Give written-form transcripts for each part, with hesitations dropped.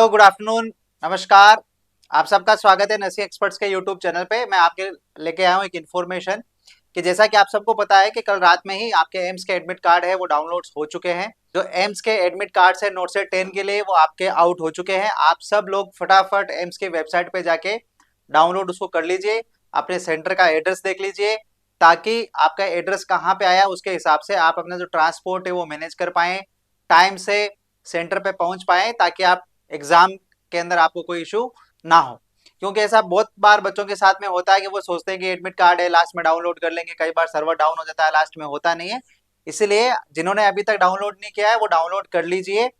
Hello, good afternoon, नमस्कार। आप सबका स्वागत है नर्सिंग एक्सपर्ट्स के यूट्यूब चैनल पे। मैं आपके लेके आया हूँ एक इन्फॉर्मेशन कि जैसा कि आप सबको पता है कि कल रात में ही आपके एम्स के एडमिट कार्ड है वो डाउनलोड हो चुके हैं। जो एम्स के एडमिट कार्ड है नोट से 10 के लिए वो आपके आउट हो चुके हैं। आप सब लोग फटाफट एम्स के वेबसाइट पे जाके डाउनलोड उसको कर लीजिए, अपने सेंटर का एड्रेस देख लीजिए ताकि आपका एड्रेस कहाँ पे आया उसके हिसाब से आप अपना जो ट्रांसपोर्ट है वो मैनेज कर पाएं, टाइम से सेंटर पे पहुंच पाएं ताकि आप एग्जाम के अंदर आपको कोई इशू ना हो। क्योंकि ऐसा बहुत बार बच्चों के साथ में होता है कि वो सोचते हैं कि एडमिट कार्ड है लास्ट में डाउनलोड कर लेंगे, कई बार सर्वर डाउन हो जाता है, लास्ट में होता नहीं है। इसलिए जिन्होंने अभी तक डाउनलोड नहीं किया है वो डाउनलोड कर लीजिए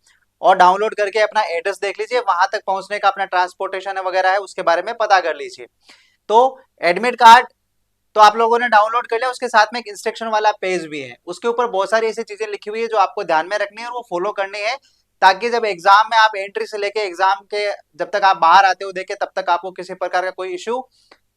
और डाउनलोड करके अपना एड्रेस देख लीजिए, वहां तक पहुंचने का अपना ट्रांसपोर्टेशन वगैरह है उसके बारे में पता कर लीजिए। तो एडमिट कार्ड तो आप लोगों ने डाउनलोड कर लिया, उसके साथ में एक इंस्ट्रक्शन वाला पेज भी है, उसके ऊपर बहुत सारी ऐसी चीजें लिखी हुई है जो आपको ध्यान में रखनी है और वो फॉलो करनी है ताकि जब एग्जाम में आप एंट्री से लेके एग्जाम के जब तक आप बाहर आते हो देखे तब तक आपको किसी प्रकार का कोई इश्यू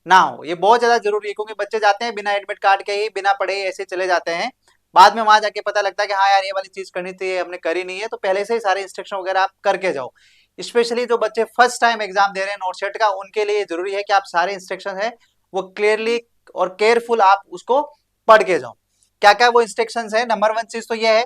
ना हो। ये बहुत ज्यादा जरूरी है क्योंकि बच्चे जाते हैं बिना एडमिट कार्ड के ही, बिना पढ़े ऐसे चले जाते हैं, बाद में वहां जाके पता लगता है कि हाँ यार ये वाली चीज करनी थी हमने करी नहीं है। तो पहले से ही सारे इंस्ट्रक्शन वगैरह आप करके जाओ। स्पेशली जो बच्चे फर्स्ट टाइम एग्जाम दे रहे हैं नोट सेट का, उनके लिए जरूरी है कि आप सारे इंस्ट्रक्शन है वो क्लियरली और केयरफुल आप उसको पढ़ के जाओ। क्या क्या वो इंस्ट्रक्शंस है। नंबर 1 चीज तो ये है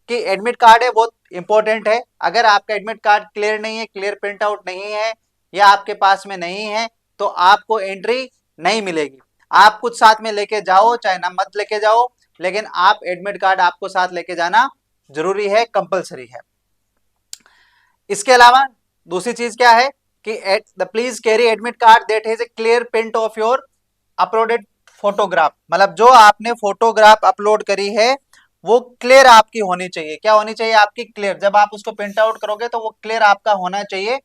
कि एडमिट कार्ड है बहुत इंपॉर्टेंट है। अगर आपका एडमिट कार्ड क्लियर नहीं है, क्लियर प्रिंट आउट नहीं है या आपके पास में नहीं है तो आपको एंट्री नहीं मिलेगी। आप कुछ साथ में लेके जाओ चाहे ना मत लेके जाओ, लेकिन आप एडमिट कार्ड आपको साथ लेके जाना जरूरी है, कंपलसरी है। इसके अलावा दूसरी चीज क्या है कि please carry admit card that has a clear print of your uploaded photograph. मतलब जो आपने फोटोग्राफ अपलोड करी है वो क्लियर आपकी होनी चाहिए। क्या होनी चाहिए आपकी? क्लियर। जब आप उसको प्रिंट आउट करोगे तो वो क्लियर आपका होना चाहिए।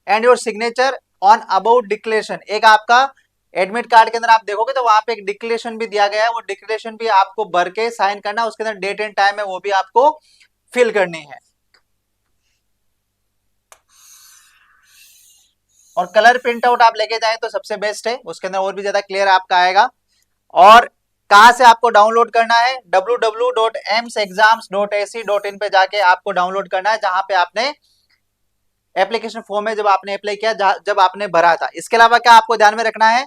And your signature on about declaration. एक आपका एडमिट कार्ड के अंदर आप देखोगे तो वहां पे एक डिक्लेरेशन भी दिया गया है, वो डिक्लेरेशन भी आपको भर के साइन करना, उसके अंदर डेट एंड टाइम है वो भी आपको फिल करनी है। और कलर प्रिंट आउट आप लेके जाए तो सबसे बेस्ट है, उसके अंदर और भी ज्यादा क्लियर आपका आएगा। और कहां से आपको डाउनलोड करना है? www.emsexams.ac.in पे जाके आपको डाउनलोड करना है, जहां पे आपने एप्लीकेशन फॉर्म में जब आपने अप्लाई किया, जब आपने भरा था। इसके अलावा क्या आपको ध्यान में रखना है,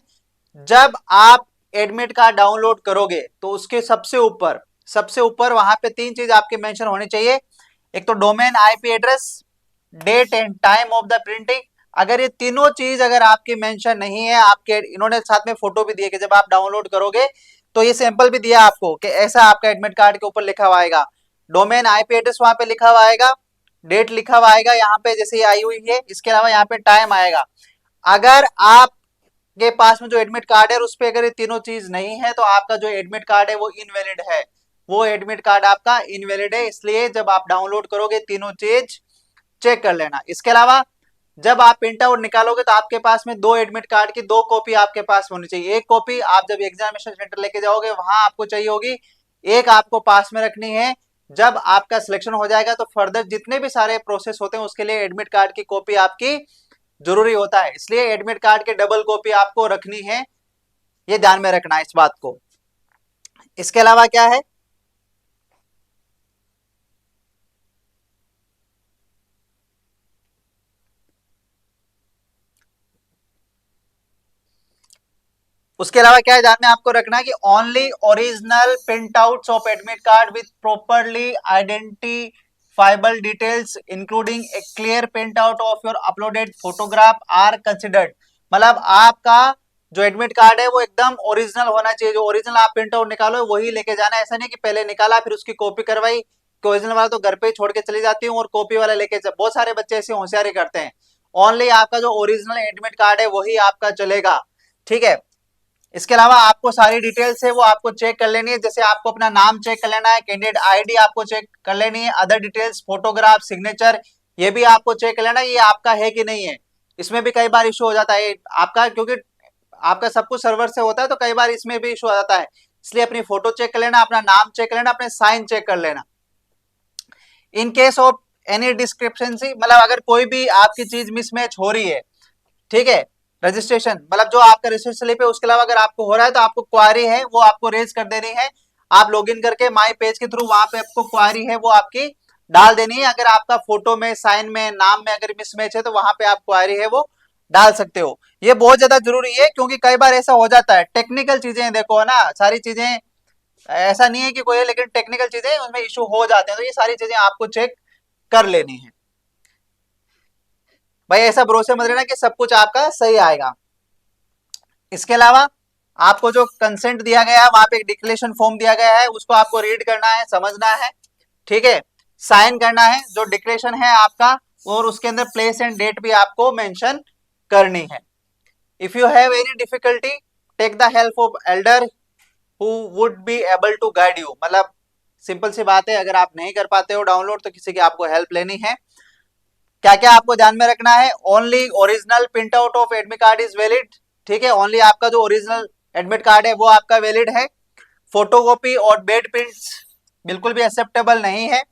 जब आप एडमिट कार्ड डाउनलोड करोगे तो उसके सबसे ऊपर वहां पे 3 चीज आपके मेंशन होनी चाहिए। एक तो domain IP address, date and time of the printing. अगर ये तीनों चीज अगर आपकी मेंशन नहीं है, आपके इन्होंने साथ में फोटो भी दिए कि जब आप डाउनलोड करोगे तो ये सैंपल भी दिया आपको कि ऐसा आपका एडमिट कार्ड के ऊपर लिखा हुआ आएगा, डोमेन आईपी एड्रेस वहां पे लिखा हुआ आएगा, डेट लिखा हुआ आएगा यहाँ पे जैसे ये आई हुई है, इसके अलावा यहाँ पे टाइम आएगा। अगर आपके पास में जो एडमिट कार्ड है उस पर अगर ये तीनों चीज नहीं है तो आपका जो एडमिट कार्ड है वो इनवैलिड है, वो एडमिट कार्ड आपका इनवैलिड है। इसलिए जब आप डाउनलोड करोगे तीनों चीज चेक कर लेना। इसके अलावा जब आप प्रिंट आउट निकालोगे तो आपके पास में 2 एडमिट कार्ड की 2 कॉपी आपके पास होनी चाहिए। एक कॉपी आप जब एग्जामिनेशन सेंटर लेके जाओगे वहां आपको चाहिए होगी, एक आपको पास में रखनी है। जब आपका सिलेक्शन हो जाएगा तो फर्दर जितने भी सारे प्रोसेस होते हैं उसके लिए एडमिट कार्ड की कॉपी आपकी जरूरी होता है, इसलिए एडमिट कार्ड की डबल कॉपी आपको रखनी है, ये ध्यान में रखना है इस बात को। इसके अलावा क्या है, उसके अलावा क्या है ध्यान में आपको रखना है कि only original print outs of admit card with properly identifiable details including a clear print out of your uploaded photograph are considered. मतलब आपका जो एडमिट कार्ड है वो एकदम ओरिजिनल होना चाहिए, जो ओरिजिनल आप प्रिंट आउट निकालो वही लेके जाना है। ऐसा नहीं कि पहले निकाला फिर उसकी कॉपी करवाई, ओरिजिनल वाला तो घर पे ही छोड़ के चली जाती हूँ और कॉपी वाला लेके बहुत सारे बच्चे ऐसे होशियारी करते हैं। ओनली आपका जो ओरिजिनल एडमिट कार्ड है वही आपका चलेगा, ठीक है। इसके अलावा आपको सारी डिटेल्स है वो आपको चेक कर लेनी है, जैसे आपको अपना नाम चेक कर लेना है, कैंडिडेट आईडी आपको चेक कर लेनी है, अदर डिटेल्स फोटोग्राफ सिग्नेचर ये भी आपको चेक कर लेना है ये आपका है कि नहीं है। इसमें भी कई बार इशू हो जाता है आपका, क्योंकि आपका सब कुछ सर्वर से होता है तो कई बार इसमें भी इशू आ जाता है। इसलिए अपनी फोटो चेक कर लेना, अपना नाम चेक कर लेना, अपने साइन चेक कर लेना। इन केस ऑफ एनी डिस्क्रिप्शंसी, मतलब अगर कोई भी आपकी चीज मिसमैच हो रही है, ठीक है, रजिस्ट्रेशन मतलब जो आपका रजिस्ट्रेशन स्लिप है उसके अलावा अगर आपको हो रहा है तो आपको क्वारी है वो आपको रेज कर देनी है। आप लॉगिन करके माई पेज के थ्रू वहां पे आपको क्वारी है वो आपकी डाल देनी है। अगर आपका फोटो में, साइन में, नाम में अगर मिसमैच है तो वहां पे आप क्वारी है वो डाल सकते हो। ये बहुत ज्यादा जरूरी है क्योंकि कई बार ऐसा हो जाता है, टेक्निकल चीजें देखो ना, सारी चीजें ऐसा नहीं है कि कोई है, लेकिन टेक्निकल चीजें उनमें इशू हो जाते हैं, तो ये सारी चीजें आपको चेक कर लेनी है भाई। ऐसा भरोसे मत रहना कि सब कुछ आपका सही आएगा। इसके अलावा आपको जो कंसेंट दिया गया है, वहां पे एक डिक्लेरेशन फॉर्म दिया गया है, उसको आपको रीड करना है, समझना है, ठीक है। साइन करना है जो डिक्लेरेशन है आपका, और उसके अंदर प्लेस एंड डेट भी आपको मेंशन करनी है। If you have any difficulty take the help of elder who would be able to guide you. मतलब सिंपल सी बात है, अगर आप नहीं कर पाते हो डाउनलोड तो किसी की आपको हेल्प लेनी है। क्या क्या आपको ध्यान में रखना है, only original print out of admit card is valid, ठीक है। ओनली आपका जो ओरिजिनल एडमिट कार्ड है वो आपका वैलिड है। फोटोकॉपी और बेड प्रिंट्स बिल्कुल भी एक्सेप्टेबल नहीं है।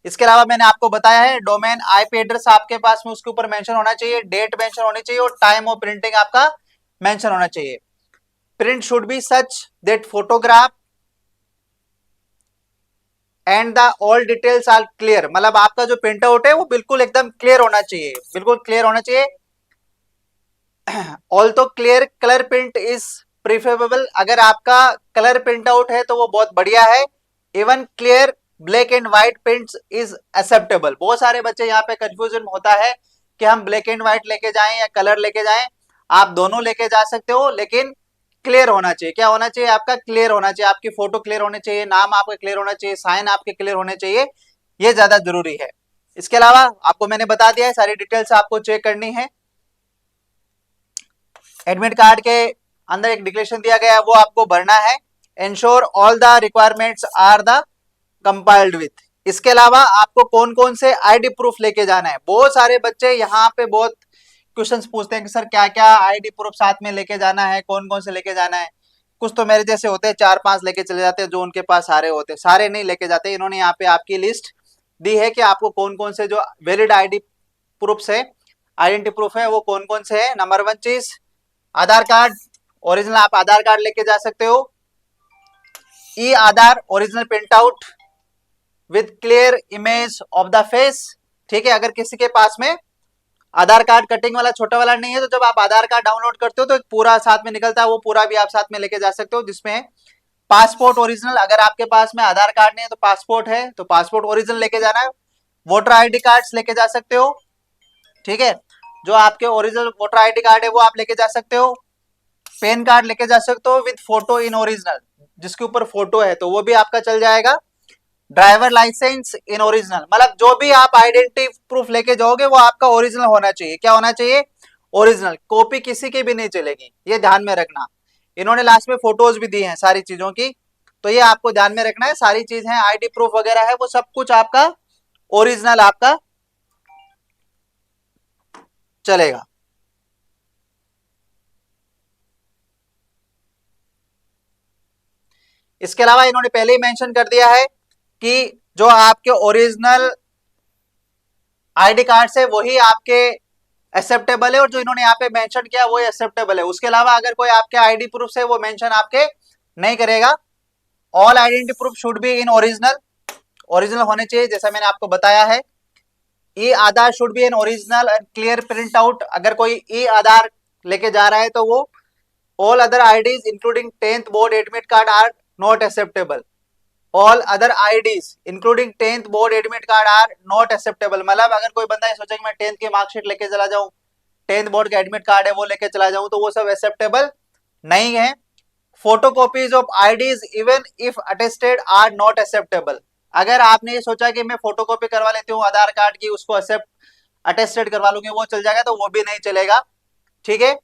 इसके अलावा मैंने आपको बताया है डोमेन आईपी एड्रेस आपके पास में उसके ऊपर मेंशन होना चाहिए, डेट मेंशन होनी चाहिए और टाइम ऑफ प्रिंटिंग आपका मेंशन होना चाहिए। Print should be such that photograph and the all details are clear. मतलब आपका जो प्रिंट आउट है वो बिल्कुल एकदम क्लियर होना चाहिए, बिल्कुल क्लियर होना चाहिए। Also clear colour print is preferable. अगर आपका कलर प्रिंट आउट है तो वो बहुत बढ़िया है। Even clear black and white prints is acceptable. बहुत सारे बच्चे यहाँ पे कंफ्यूजन होता है कि हम ब्लैक एंड व्हाइट लेके जाएं या कलर लेके जाएं। आप दोनों लेके जा सकते हो, लेकिन क्लियर होना चाहिए। क्या होना चाहिए आपका? क्लियर होना चाहिए। आपकी फोटो क्लियर होनी चाहिए, नाम आपका क्लियर होना चाहिए, साइन आपके क्लियर होने चाहिए, ये ज्यादा जरूरी है। इसके अलावा आपको मैंने बता दिया है, सारी डिटेल्स आपको चेक करनी है। एडमिट कार्ड के अंदर एक डिक्लेरेशन दिया गया है वो आपको भरना है। Ensure all the requirements are the compiled with. इसके अलावा आपको कौन कौन से आईडी प्रूफ लेके जाना है। बहुत सारे बच्चे यहाँ पे बहुत क्वेश्चंस पूछते हैं कि सर क्या क्या आईडी प्रूफ साथ में लेके जाना है, कौन कौन से लेके जाना है। कुछ तो मेरे जैसे होते हैं 4-5 लेके चले जाते हैं, जो उनके पास सारे होते हैं, सारे नहीं लेके जाते। इन्होंने यहाँ पे आपकी लिस्ट दी है कि आपको कौन कौन से जो वैलिड आईडी प्रूफ है, आइडेंटिटी प्रूफ है, वो कौन कौन से है। नंबर 1 चीज आधार कार्ड ओरिजिनल, आप आधार कार्ड लेके जा सकते हो। E Aadhaar original print out with clear image of the face, ठीक है। अगर किसी के पास में आधार कार्ड कटिंग वाला छोटा वाला नहीं है तो जब आप आधार कार्ड डाउनलोड करते हो तो एक पूरा साथ में निकलता है, वो पूरा भी आप साथ में लेके जा सकते हो, जिसमें पासपोर्ट ओरिजिनल। अगर आपके पास में आधार कार्ड नहीं है तो पासपोर्ट है तो पासपोर्ट ओरिजिनल लेके जाना है। वोटर आईडी कार्ड्स लेके जा सकते हो, ठीक है। जो आपके ओरिजिनल वोटर आईडी कार्ड है वो आप लेके जा सकते हो। पैन कार्ड लेके जा सकते हो विद फोटो इन ओरिजिनल, जिसके ऊपर फोटो है तो वो भी आपका चल जाएगा। ड्राइवर लाइसेंस इन ओरिजिनल, मतलब जो भी आप आइडेंटिटी प्रूफ लेके जाओगे वो आपका ओरिजिनल होना चाहिए। क्या होना चाहिए? ओरिजिनल। कॉपी किसी की भी नहीं चलेगी, ये ध्यान में रखना। इन्होंने लास्ट में फोटोज भी दी हैं सारी चीजों की, तो ये आपको ध्यान में रखना है। सारी चीज है, आईडी प्रूफ वगैरह है, वो सब कुछ आपका ओरिजिनल आपका चलेगा। इसके अलावा इन्होंने पहले ही मेंशन कर दिया है कि जो आपके ओरिजिनल आईडी कार्ड है वही आपके एक्सेप्टेबल है, और जो इन्होंने यहाँ पे मेंशन किया वो एक्सेप्टेबल है। उसके अलावा अगर कोई आपके आईडी प्रूफ है वो मेंशन आपके नहीं करेगा। All identity proof should be in original, original होने चाहिए जैसा मैंने आपको बताया है। E Aadhaar should be an original and clear print out. अगर कोई ई आधार लेके जा रहा है तो वो all other IDs including 10th board admit card are not acceptable. All other IDs including 10th board admit card are not acceptable. मतलब अगर कोई बंदा ये सोचे कि मैं 10th की मार्कशीट लेके चला जाऊं, 10th बोर्ड का एडमिट कार्ड है वो लेके चला जाऊं, तो वो सब एक्सेप्टेबल नहीं है। Photocopies of IDs even if attested are not acceptable. अगर आपने ये सोचा कि मैं फोटोकॉपी करवा लेती हूँ आधार कार्ड की, उसको एक्सेप्ट अटेस्टेड करवा लूंगी, वो चल जाएगा, तो वो भी नहीं चलेगा, ठीक है।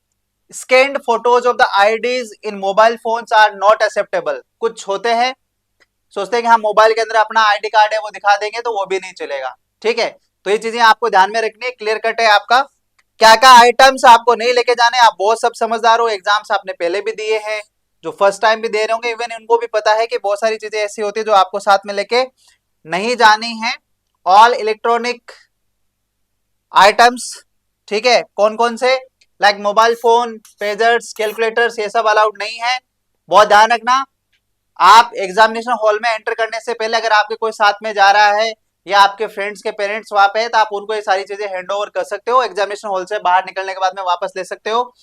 Scanned photos of the IDs in mobile phones are not acceptable. कुछ होते हैं सोचते हैं कि हम मोबाइल के अंदर अपना आईडी कार्ड है वो दिखा देंगे, तो वो भी नहीं चलेगा, ठीक है। तो ये चीजें आपको ध्यान में रखनी है। क्लियर कट है आपका क्या क्या आइटम्स आपको नहीं लेके जाने। आप बहुत सब समझदार हो, एग्जाम्स आपने पहले भी दिए हैं, जो फर्स्ट टाइम भी दे रहे होंगे, इवन उनको भी पता है कि बहुत सारी चीजें ऐसी होती है जो आपको साथ में लेके नहीं जानी है। ऑल इलेक्ट्रॉनिक आइटम्स, ठीक है, कौन कौन से, like mobile phone, pagers, calculators, ये सब अलाउड नहीं है। बहुत ध्यान रखना। आप एग्जामिनेशन हॉल में एंटर करने से पहले अगर आपके कोई साथ में जा रहा है या आपके फ्रेंड्स के पेरेंट्स वहां पे है तो आप उनको ये सारी चीजें हैंड ओवर कर सकते हो, एग्जामिनेशन हॉल से बाहर निकलने के बाद में वापस ले सकते हो।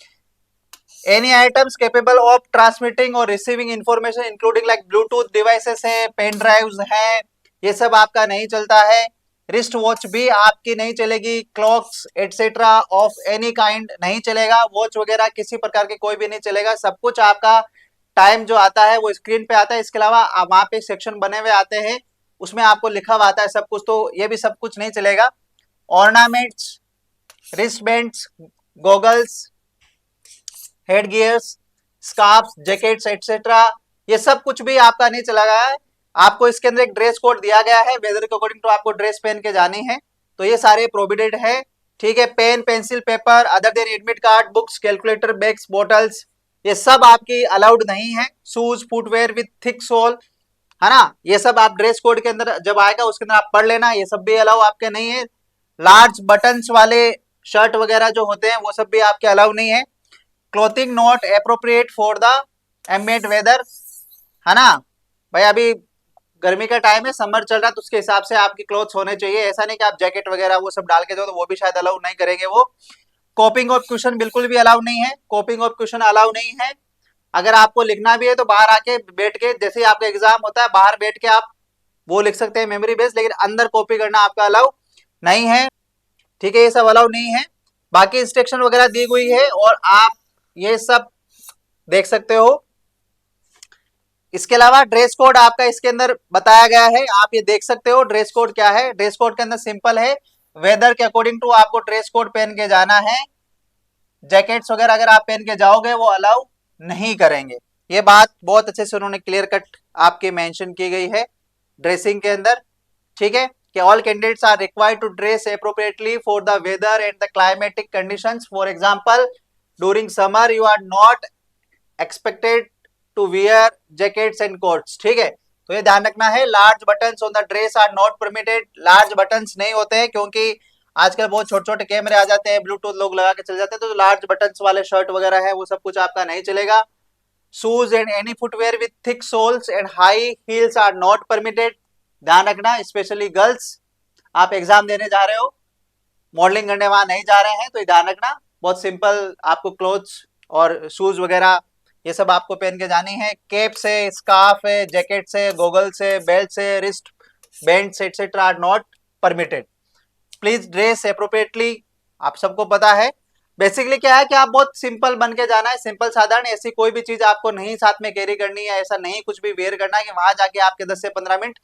Any items capable of transmitting और receiving information including like Bluetooth devices है, पेन ड्राइव्स है, ये सब आपका नहीं चलता है। रिस्ट वॉच भी आपकी नहीं चलेगी, clocks etcetera of any kind नहीं चलेगा, वॉच वगैरह किसी प्रकार के कोई भी नहीं चलेगा। सब कुछ आपका टाइम जो आता है वो स्क्रीन पे आता है। इसके अलावा वहां पे सेक्शन बने हुए आते हैं, उसमें आपको लिखा हुआ आता है सब कुछ, तो ये भी सब कुछ नहीं चलेगा। Ornaments, wrist bands, goggles, head gears, scarf, jackets etcetera, ये सब कुछ भी आपका नहीं चला गया है। आपको इसके अंदर एक ड्रेस कोड दिया गया है, वेदर के अकॉर्डिंग टू आपको ड्रेस पहन के जानी है, तो ये सारे प्रोविडेड है। ठीक है, pen, pencil, paper other than admit card, books, calculator, bags, bottles, ये सब आपकी अलाउड नहीं है। Shoes, footwear with thick sole, है ना, ये सब आप ड्रेस कोड के अंदर जब आएगा उसके अंदर आप पढ़ लेना, ये सब भी अलाउ आपके नहीं है। लार्ज बटन्स वाले शर्ट वगैरह जो होते हैं वो सब भी आपके अलाउ नहीं है। Clothing not appropriate for the ambient weather, है ना भाई, अभी गर्मी का टाइम है, समर चल रहा है, तो उसके हिसाब से आपकी क्लोथ्स होने चाहिए। ऐसा नहीं कि आप जैकेट वगैरह वो सब डाल के जाओ, तो वो भी शायद अलाउ नहीं करेंगे वो। कॉपिंग ऑफ क्वेश्चन बिल्कुल भी अलाउ नहीं है, कॉपिंग ऑफ क्वेश्चन अलाउ नहीं है। अगर आपको लिखना भी है तो बाहर आके बैठ के, जैसे ही आपका एग्जाम होता है बाहर बैठ के आप वो लिख सकते हैं मेमोरी बेस्ड, लेकिन अंदर कॉपी करना आपका अलाउ नहीं है। ठीक है, ये सब अलाउ नहीं है। बाकी इंस्ट्रक्शन वगैरह दी हुई है और आप ये सब देख सकते हो। इसके अलावा ड्रेस कोड आपका इसके अंदर बताया गया है, आप ये देख सकते हो ड्रेस कोड क्या है। ड्रेस कोड के अंदर सिंपल है, वेदर के अकॉर्डिंग टू आपको ड्रेस कोड पहन के जाना है। जैकेट्स वगैरह अगर आप पहन के जाओगे वो अलाउ नहीं करेंगे। ये बात बहुत अच्छे से उन्होंने क्लियर कट आपके मेंशन की गई है ड्रेसिंग के अंदर। ठीक है, कि all candidates are required to dress appropriately for the weather and the climatic conditions. For example, during summer you are not expected to wear jackets and coats. ठीक है, तो ये ध्यान रखना है। Large buttons on the dress are not permitted, large buttons नहीं होते हैं क्योंकि आजकल बहुत छोटे छोटे कैमरे आ जाते हैं, ब्लूटूथ लोग लगा के चल जाते हैं, तो लार्ज बटन्स वाले शर्ट वगैरह है वो सब कुछ आपका नहीं चलेगा। Shoes and any footwear with thick soles and high heels are not permitted, ध्यान रखना, स्पेशली गर्ल्स। आप एग्जाम देने जा रहे हो, मॉडलिंग करने वहां नहीं जा रहे हैं, तो ध्यान रखना। बहुत सिंपल आपको क्लोथ्स और शूज वगैरह ये सब आपको पहन के जानी है। कैप्स है, स्कार्फ है, जैकेट्स है, गॉगल्स है, बेल्ट है, wrist bands etcetera are not permitted. Please dress appropriately, आप सबको पता है। बेसिकली क्या है कि आप बहुत सिंपल बन के जाना है, सिंपल साधारण, ऐसी कोई भी चीज आपको नहीं साथ में कैरी करनी है, ऐसा नहीं कुछ भी वेयर करना है कि वहां जाके आपके 10 से 15 मिनट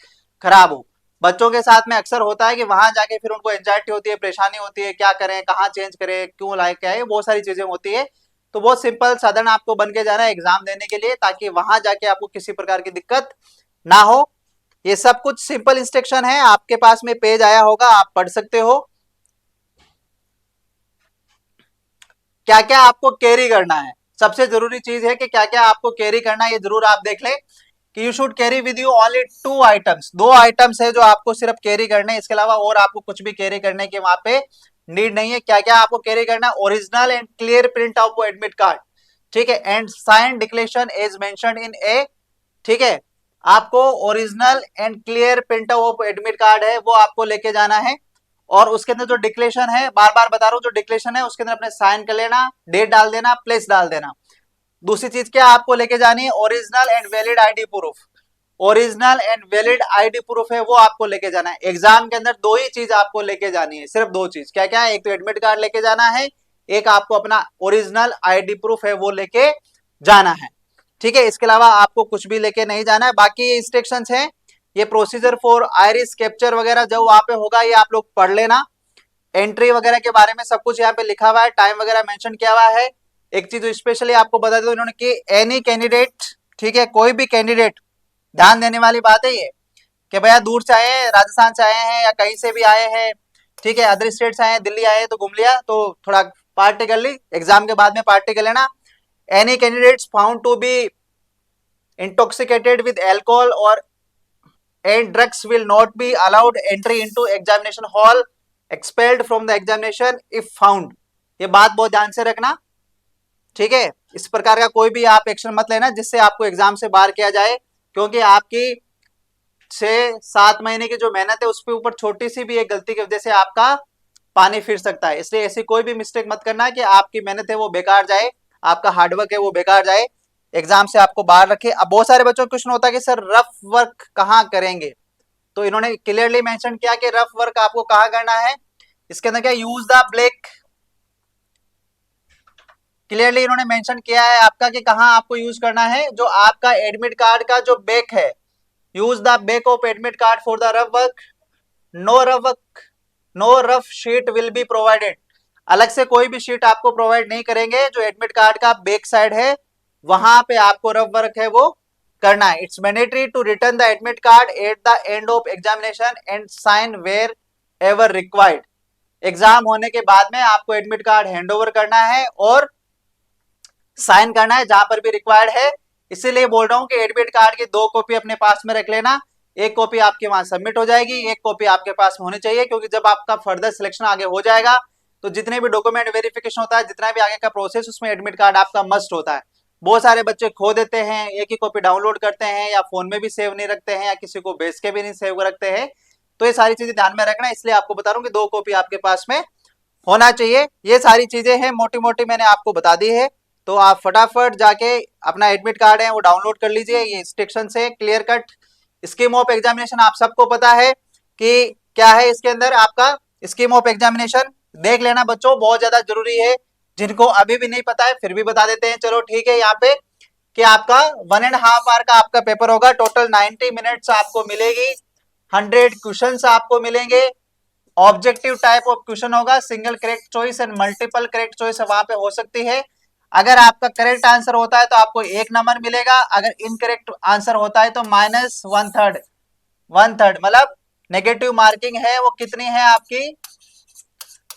खराब हो। बच्चों के साथ में अक्सर होता है कि वहां जाके फिर उनको एंजाइटी होती है, परेशानी होती है, क्या करें, कहाँ चेंज करें, क्यों लाइक क्या है, बहुत सारी चीजें होती है। तो बहुत सिंपल साधारण आपको बन के जाना है एग्जाम देने के लिए, ताकि वहां जाके आपको किसी प्रकार की दिक्कत ना हो। ये सब कुछ सिंपल इंस्ट्रक्शन है, आपके पास में पेज आया होगा, आप पढ़ सकते हो क्या क्या आपको कैरी करना है। सबसे जरूरी चीज है कि क्या क्या आपको कैरी करना है, ये जरूर आप देख लें कि you should carry with you only 2 items. 2 items है जो आपको सिर्फ कैरी करने हैं, इसके अलावा और आपको कुछ भी कैरी करने की वहां पे नीड नहीं है। क्या क्या आपको कैरी करना है? Original and clear print of admit card, ठीक है, and sign declaration as mentioned in A. ठीक है, आपको original and clear print of admit card है वो आपको लेके जाना है, और उसके अंदर जो डिक्लेरेशन है, बार बार बता रहा हूं, जो डिक्लेरेशन है उसके अंदर अपने साइन कर लेना, डेट डाल देना, प्लेस डाल देना। दूसरी चीज क्या आपको लेके जानी है? Original and valid ID proof. Original and valid ID proof है वो आपको लेके जाना है। एग्जाम के अंदर 2 ही चीज आपको लेके जानी है, सिर्फ 2 चीज। क्या क्या है? एक तो एडमिट कार्ड लेके जाना है, एक आपको अपना ओरिजिनल आईडी प्रूफ है वो लेके जाना है। ठीक है, इसके अलावा आपको कुछ भी लेके नहीं जाना है। बाकी ये इंस्ट्रक्शंस हैं, ये प्रोसीजर फॉर आयरिस कैप्चर वगैरह जो वहां पे होगा ये आप लोग पढ़ लेना। एंट्री वगैरह के बारे में सब कुछ यहाँ पे लिखा हुआ है, टाइम वगैरह मेंशन किया हुआ है। एक चीज स्पेशली आपको बता दो इन्होंने कि एनी कैंडिडेट, ठीक है, कोई भी कैंडिडेट, ध्यान देने वाली बात है ये कि भैया दूर से आए हैं, राजस्थान से आए हैं या कहीं से भी आए हैं, ठीक है, अदर स्टेट से आए हैं, दिल्ली आए हैं तो घूम लिया, तो थोड़ा पार्टी कर ली, एग्जाम के बाद में पार्टी कर लेना। Any candidates found to be intoxicated with alcohol और and drugs will not be allowed entry into examination hall, expelled from the examination if found। ये बात बहुत ध्यान से रखना, ठीक है। इस प्रकार का कोई भी आप एक्शन मत लेना जिससे आपको एग्जाम से बाहर किया जाए, क्योंकि आपकी 6-7 महीने की जो मेहनत है उस पे ऊपर छोटी सी भी एक गलती की वजह से आपका पानी फिर सकता है। इसलिए ऐसी कोई भी मिस्टेक मत करना कि आपकी मेहनत है वो बेकार जाए, आपका हार्डवर्क है वो बेकार जाए, एग्जाम से आपको बाहर रखे। अब बहुत सारे बच्चों को क्वेश्चन होता है कि सर रफ वर्क कहाँ करेंगे, तो इन्होंने क्लियरली मेंशन किया कि रफ वर्क आपको कहाँ करना है। इसके अंदर क्या, यूज द ब्लैक, क्लियरली इन्होंने मेंशन किया है आपका कि कहाँ आपको यूज करना है। जो आपका एडमिट कार्ड का जो बैक है, use the back of admit card for the rough work, no rough work, no rough sheet will be provided. अलग से कोई भी शीट आपको प्रोवाइड नहीं करेंगे, जो एडमिट कार्ड का बैक साइड है वहां पे आपको रफ वर्क है वो करना है। It's mandatory to return the admit card at the end of examination and sign wherever required. Exam होने के बाद में आपको एडमिट कार्ड हैंड ओवर करना है और साइन करना है जहां पर भी रिक्वायर्ड है। इसीलिए बोल रहा हूं कि एडमिट कार्ड की 2 कॉपी अपने पास में रख लेना, एक कॉपी आपके वहां सबमिट हो जाएगी, एक कॉपी आपके पास में होनी चाहिए, क्योंकि जब आपका फर्दर सिलेक्शन आगे हो जाएगा तो जितने भी डॉक्यूमेंट वेरिफिकेशन होता है, जितना भी आगे का प्रोसेस, उसमें एडमिट कार्ड आपका मस्ट होता है। बहुत सारे बच्चे खो देते हैं, एक ही कॉपी डाउनलोड करते हैं या फोन में भी सेव नहीं रखते हैं या किसी को भेज के भी नहीं सेव रखते हैं। तो ये सारी चीजें ध्यान में रखना, इसलिए आपको बता रहा हूँ कि 2 कॉपी आपके पास में होना चाहिए। ये सारी चीजें हैं मोटी मोटी मैंने आपको बता दी है, तो आप फटाफट जाके अपना एडमिट कार्ड है वो डाउनलोड कर लीजिए। ये इंस्ट्रक्शन से clear cut scheme of examination आप सबको पता है कि क्या है इसके अंदर। आपका स्कीम ऑफ एग्जामिनेशन देख लेना बच्चों, बहुत ज्यादा जरूरी है। जिनको अभी भी नहीं पता है फिर भी बता देते हैं, चलो ठीक है। यहाँ पे कि आपका 1.5 आवर का आपका पेपर होगा, टोटल 90 मिनट्स आपको मिलेगी, 100 क्वेश्चन आपको मिलेंगे। ऑब्जेक्टिव टाइप ऑफ क्वेश्चन होगा, single correct choice and multiple correct choice वहां पे हो सकती है। अगर आपका करेक्ट आंसर होता है तो आपको 1 नंबर मिलेगा, अगर इनकरेक्ट आंसर होता है तो -1/3, 1/3 मतलब नेगेटिव मार्किंग है वो कितनी है आपकी,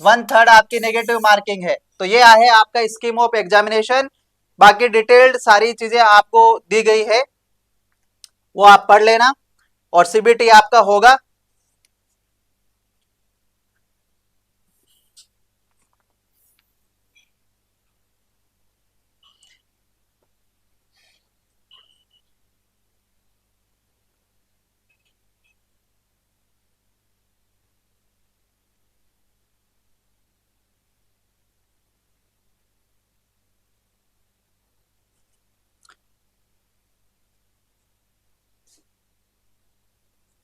1/3 आपकी नेगेटिव मार्किंग है। तो ये है आपका स्कीम ऑफ एग्जामिनेशन। बाकी डिटेल्ड सारी चीजें आपको दी गई है, वो आप पढ़ लेना और सीबीटी आपका होगा।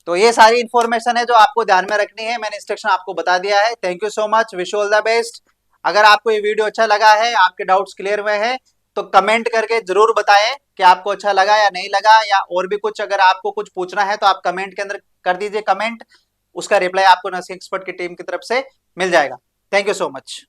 तो ये सारी इंफॉर्मेशन है जो आपको ध्यान में रखनी है, मैंने इंस्ट्रक्शन आपको बता दिया है। Thank you so much, wish all the best. अगर आपको ये वीडियो अच्छा लगा है, आपके डाउट्स क्लियर हुए हैं, तो कमेंट करके जरूर बताएं कि आपको अच्छा लगा या नहीं लगा, या और भी कुछ अगर आपको कुछ पूछना है तो आप कमेंट के अंदर कर दीजिए कमेंट, उसका रिप्लाई आपको नर्सिंग एक्सपर्ट की टीम की तरफ से मिल जाएगा। Thank you so much.